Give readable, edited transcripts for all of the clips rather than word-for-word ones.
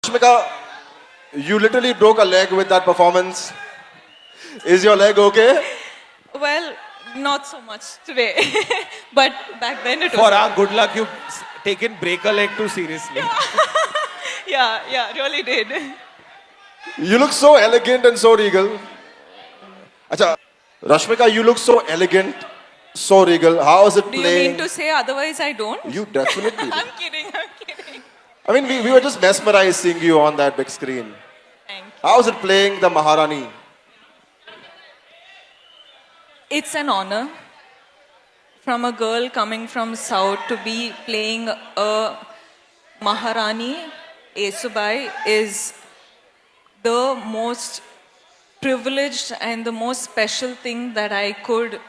Rashmika, you literally broke a leg with that performance. Is your leg okay? Well, not so much today, but back then it was. For our good luck, you've taken break a leg too seriously. Yeah, really did. You look so elegant and so regal. Acha, Rashmika, you look so elegant, so regal. How is it Do you playing? mean to say otherwise I don't? You definitely. I'm kidding. I mean, we were just mesmerized seeing you on that big screen. Thank you. How is it playing the Maharani? It's an honor from a girl coming from South to be playing a Maharani. Esubai is the most privileged and the most special thing that I could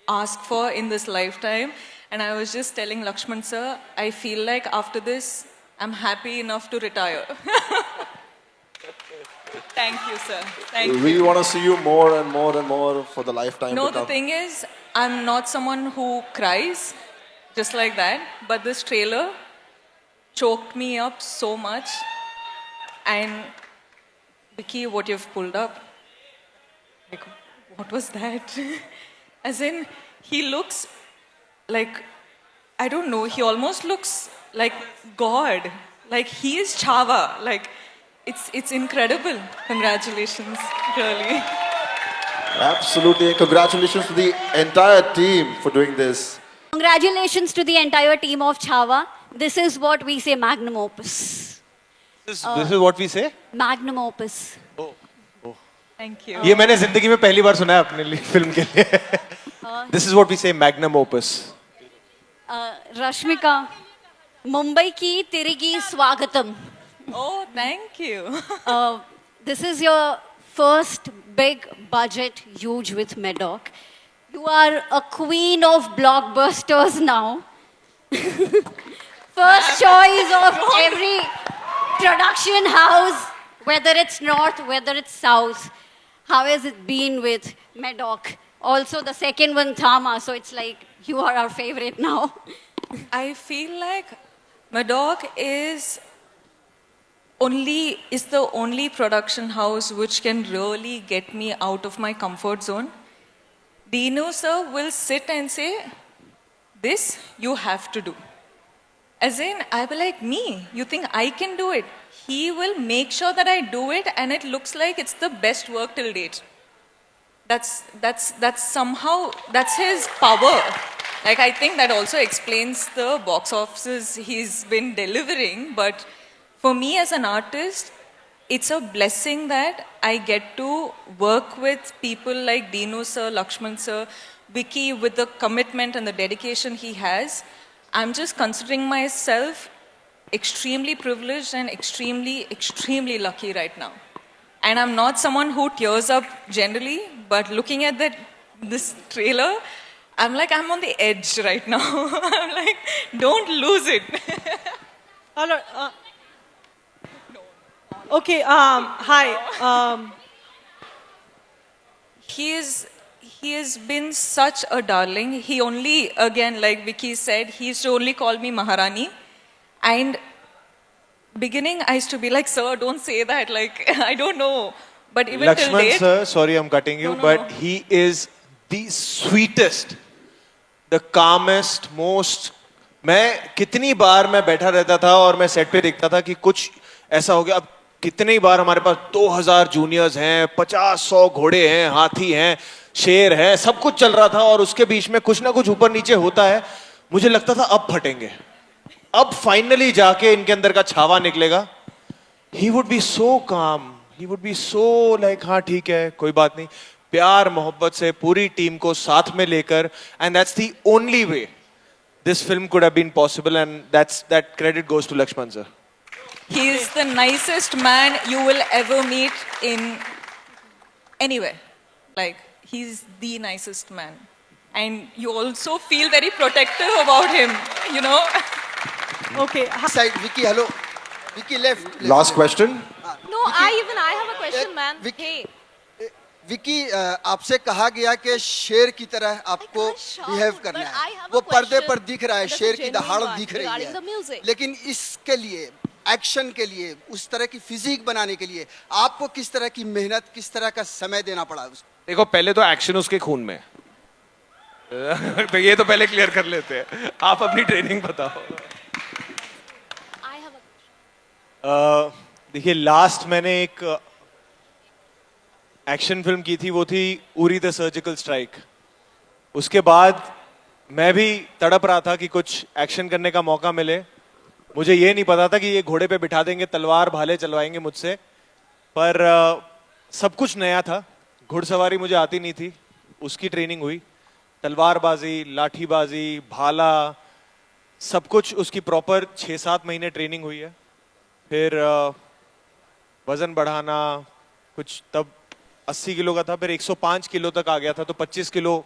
ask for in this lifetime. And I was just telling Lakshman sir, I feel like after this, I'm happy enough to retire. Thank you, sir. Thank you. We want to see you more and more and more for the lifetime No, to the come. thing is, I'm not someone who cries just like that. But this trailer choked me up so much. And Vicky, what you've pulled up, like, what was that? As in, he looks like, I don't know, he almost looks like God. Like he is Chava. Like, it's incredible. Congratulations, really. Absolutely. Congratulations to the entire team for doing this. Congratulations to the entire team of Chava. This is what we say magnum opus. This is what we say. Magnum opus. Thank you. ये मैंने जिंदगी में पहली बार सुना है अपने लिए film के लिए. This is what we say magnum opus. Rashmika, Mumbai ki tirigi swagatam. Oh, thank you. This is your first big budget huge with Medoc. You are a queen of blockbusters now. First choice of every production house, whether it's north, whether it's south. How has it been with Medoc? Also the second one, Thama, so it's like you are our favorite now. I feel like Madoc is the only production house which can really get me out of my comfort zone. Dino sir will sit and say, this you have to do. As in, I'll be like, me, you think I can do it? He will make sure that I do it and it looks like it's the best work till date. That's somehow, that's his power. Like, I think that also explains the box offices he's been delivering. But for me as an artist, it's a blessing that I get to work with people like Dino sir, Lakshman sir, Vicky, with the commitment and the dedication he has. I'm just considering myself extremely privileged and extremely lucky right now. And I'm not someone who tears up generally, but looking at this trailer, I'm like, I'm on the edge right now. I'm like, don't lose it. Hello. Okay. Hi. He has been such a darling. He only, again, like Vicky said, he used to only call me Maharani. And beginning, I used to be like, sir, don't say that. Like, I don't know. But even till Lakshman date, sir, sorry I'm cutting you, No. but he is the sweetest, the calmest, most. मैं कितनी बार मैं बैठा रहता था और मैं set पे देखता था कि कुछ ऐसा हो गया. अब कितनी बार हमारे पास 2000 जूनियर्स हैं, 50-100 घोड़े हैं, हाथी हैं, शेर हैं, सब कुछ चल रहा था और उसके बीच में कुछ ना कुछ ऊपर नीचे होता है. मुझे लगता था अब फटेंगे, अब फाइनली जाके इनके अंदर का छावा निकलेगा. He would be so calm, he would be so like हाँ ठीक है कोई बात नहीं, प्यार मोहब्बत से पूरी टीम को साथ में लेकर, and that's the only way this film could have been possible, and that credit goes to Lakshman sir. he is the nicest man you will ever meet in anywhere. Like, he's the nicest man. And you also feel very protective about him, you know. Okay. Side, Vicky, hello. Vicky left. Last question. No, I have a question, man. Vicky, Hey, Vicky आपसे कहा गया कि शेर की तरह आपको can't shout, behave करना but I है. have a वो पर्दे question. पर दिख रहा है, That's a शेर की genuine दहाड़ one दिख रही regarding है. the music. लेकिन इसके लिए एक्शन के लिए, उस तरह की फिजिक बनाने के लिए आपको किस तरह की मेहनत, किस तरह का समय देना पड़ा उसको? देखो पहले तो एक्शन उसके खून में है। तो ये तो पहले क्लियर कर लेते हैं, आप अपनी ट्रेनिंग बताओ। I have a देखिए लास्ट मैंने एक एक्शन फिल्म की थी, वो थी उरी द सर्जिकल स्ट्राइक। उसके बाद मैं भी तड़प रहा था कि कुछ एक्शन करने का मौका मिले। मुझे ये नहीं पता था कि ये घोड़े पे बिठा देंगे, तलवार भाले चलवाएंगे मुझसे, पर सब कुछ नया था। घुड़सवारी मुझे आती नहीं थी, उसकी ट्रेनिंग हुई। तलवारबाजी, लाठीबाजी, भाला, सब कुछ उसकी प्रॉपर 6-7 महीने ट्रेनिंग हुई है। फिर वजन बढ़ाना, कुछ तब 80 किलो का था, फिर 105 किलो तक आ गया था, तो 25 किलो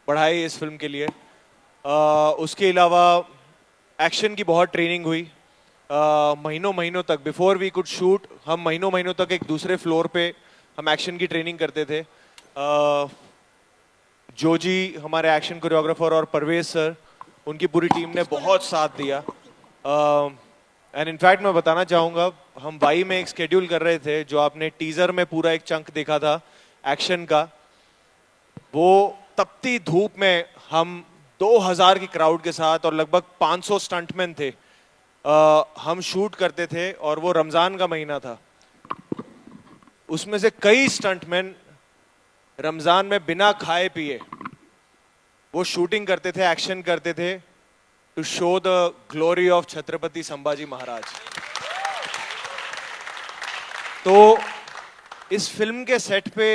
बढ़ाए इस फिल्म के लिए। उसके अलावा एक्शन की बहुत ट्रेनिंग हुई। महीनों महीनों तक, बिफोर वी कुड शूट, हम महीनों महीनों तक एक दूसरे फ्लोर पे हम एक्शन की ट्रेनिंग करते थे। जोजी हमारे एक्शन कोरियोग्राफर और परवेज सर, उनकी पूरी टीम ने बहुत साथ दिया। एंड इनफैक्ट मैं बताना चाहूँगा, हम वाई में एक स्केड्यूल कर रहे थे, जो आपने टीजर में पूरा एक चंक देखा था एक्शन का, वो तपती धूप में हम 2000 की क्राउड के साथ और लगभग 500 स्टंटमैन थे, हम शूट करते थे। और वो रमजान का महीना था, उसमें से कई स्टंटमैन रमजान में बिना खाए पिए वो शूटिंग करते थे, एक्शन करते थे, to show the glory of Chhatrapati Sambhaji Maharaj. तो इस फिल्म के सेट पे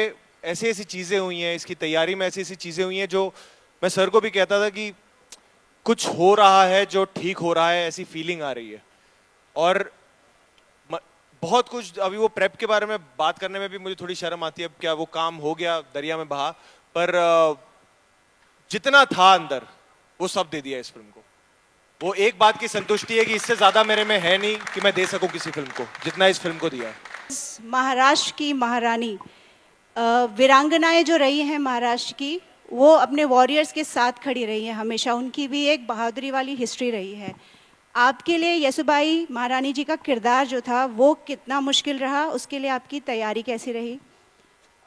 ऐसी ऐसी चीजें हुई हैं, इसकी तैयारी में ऐसी ऐसी चीजें हुई हैं, जो मैं सर को भी कहता था कि कुछ हो रहा है जो ठीक हो रहा है, ऐसी फीलिंग आ रही है। और बहुत कुछ, अभी वो प्रेप के बारे में बात करने में भी मुझे थोड़ी शर्म आती है, अब क्या वो काम हो गया, दरिया में बहा, पर जितना था अंदर वो सब दे दिया इस फिल्म को। वो एक बात की संतुष्टि है कि इससे ज्यादा मेरे में है नहीं कि मैं दे सकूं किसी फिल्म को, जितना इस फिल्म को दिया है। महाराष्ट्र की महारानी, वीरांगनाएं जो रही हैं महाराष्ट्र की, वो अपने वॉरियर्स के साथ खड़ी रही हैं हमेशा। उनकी भी एक बहादुरी वाली हिस्ट्री रही है। आपके लिए यसुबाई महारानी जी का किरदार जो था वो कितना मुश्किल रहा, उसके लिए आपकी तैयारी कैसी रही?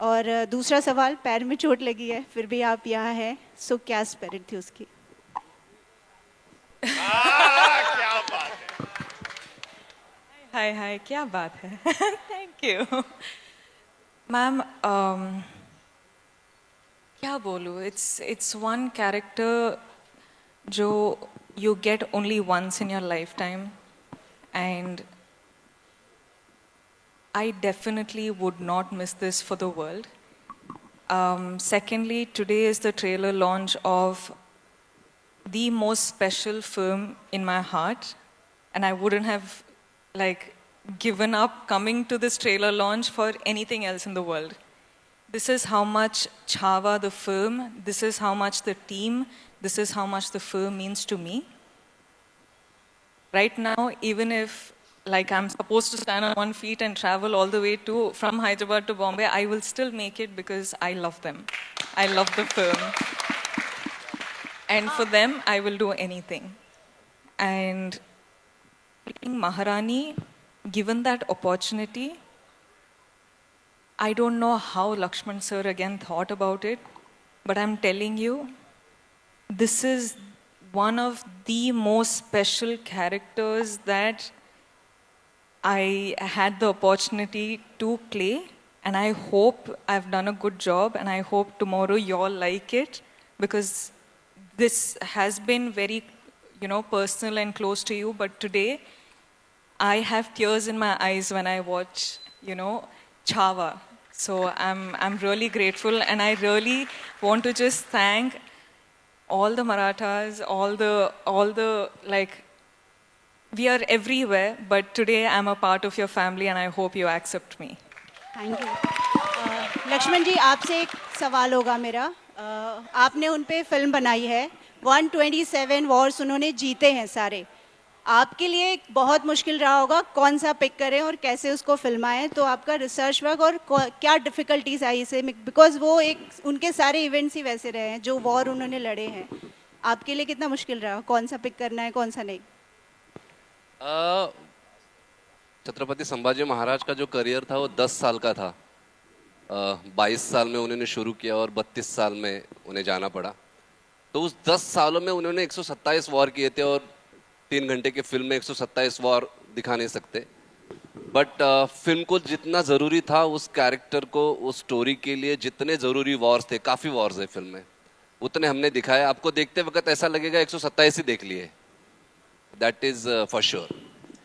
और दूसरा सवाल, पैर में चोट लगी है फिर भी आप यहाँ हैं, सो क्या स्पिरिट थी उसकी? क्या बात है। हाय क्या बात है। Thank you ma'am. क्या बोलूँ, इट्स वन कैरेक्टर जो you get only once in your lifetime, and I definitely would not miss this for the world. Secondly, today is the trailer launch of the most special film in my heart, and I wouldn't have given up coming to this trailer launch for anything else in the world. This is how much Chhaava the film, this is how much the team, this is how much the film means to me. Right now, even if I'm supposed to stand on one feet and travel all the way from Hyderabad to Bombay, I will still make it because I love them. I love the film. And for them, I will do anything. And being Maharani, given that opportunity, I don't know how Lakshman sir again thought about it, but I'm telling you, this is one of the most special characters that I had the opportunity to play, and I hope I've done a good job, and I hope tomorrow you all like it, because this has been very, personal and close to you, but today I have tears in my eyes when I watch, Chhaava. So I'm really grateful, and I really want to just thank all the Marathas, all the we are everywhere, but today I'm a part of your family, and I hope you accept me. Thank you. Laxman ji, आपसे एक सवाल होगा मेरा। आपने उन पे film बनाई है, 127 वॉर्स उन्होंने जीते हैं सारे। आपके लिए एक बहुत मुश्किल रहा होगा कौन सा पिक करें और कैसे उसको फिल्माएं, तो आपका रिसर्च वर्क और क्या डिफ़िकल्टीज आई इसे, बिकॉज वो उनके सारे इवेंट्स ही वैसे रहे हैं जो वॉर उन्होंने लड़े हैं। आपके लिए कितना मुश्किल रहा, कौन सा पिक करना है कौन सा नहीं? छत्रपति संभाजी महाराज का जो करियर था वो 10 साल का था। 22 साल में उन्होंने शुरू किया और 32 साल में उन्हें जाना पड़ा। तो उस 10 सालों में उन्होंने 127 वॉर किए थे और 3 घंटे की फिल्म में 127 वॉर दिखा नहीं सकते। बट फिल्म को जितना ज़रूरी था उस कैरेक्टर को, उस स्टोरी के लिए जितने ज़रूरी वॉर्स थे, काफ़ी वॉर्स है फिल्म में, उतने हमने दिखाया। आपको देखते वक्त ऐसा लगेगा 127 ही देख लिए, दैट इज़ फॉर श्योर।